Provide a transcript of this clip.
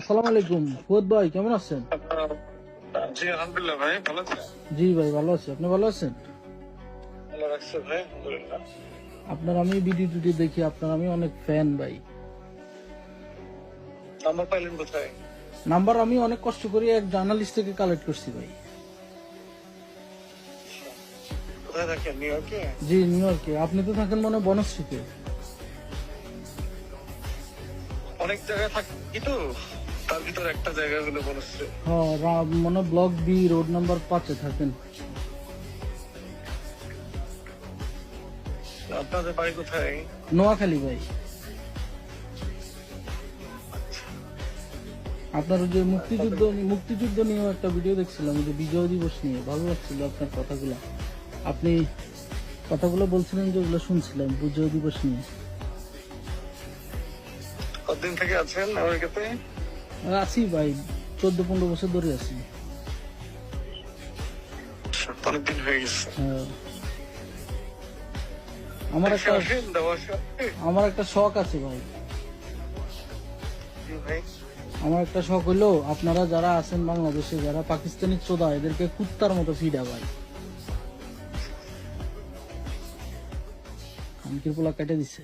আসসালামু আলাইকুম ফুয়াদ ভাই, কেমন আছেন? জি আলহামদুলিল্লাহ ভাই, ভালো আছেন? জি ভাই ভালো আছি, আপনি ভালো আছেন? ভালো রাখছে ভাই, আলহামদুলিল্লাহ। আপনার আমি ভিডিও টিডিও দেখি, আপনার আমি অনেক ফ্যান ভাই। নাম্বার পাইলেন কোথায়? নাম্বার আমি অনেক কষ্ট করে এক জার্নালিস্ট থেকে কালেক্ট করছি ভাই। কোথায় থাকেন, নিউ ইয়র্কে? জি নিউ ইয়র্কে। আপনি তো থাকেন মনে হয় বনশ্রীতে। অনেক জায়গায় থাকি তো, তার ভিতরে একটা জায়গা হলো বলছে। হ্যাঁ, মনে হয় ব্লক বি রোড নাম্বার 5-এ থাকেন। আপনাদের বাড়ি কোথায়? নোয়াখালী ভাই। আপনার ওই যে মুক্তিযুদ্ধ নিয়েও একটা ভিডিও দেখছিলাম, ওই যে বিজয় দিবস নিয়ে, ভালো লাগছিল আপনার কথাগুলো। আপনি কথাগুলো বলছিলেন যেগুলো শুনছিলাম বিজয় দিবস নিয়ে। কতদিন থেকে আছেন আমেরিকাতে? আছি ভাই, 14-15 বছর ধরে আছি। অনেকদিন হয়ে গেছে। হ্যাঁ। আমার একটা আসেন, দেওয়া আসেন। আমার একটা শখ আছে ভাই। জি ভাই। আমার একটা শখ হইলো, আপনারা যারা আছেন বাংলাদেশে, যারা পাকিস্তানি চোদা, এদেরকে কুত্তার মতো ফিডা ভাই। খানকির পোলা কেটে দিছে।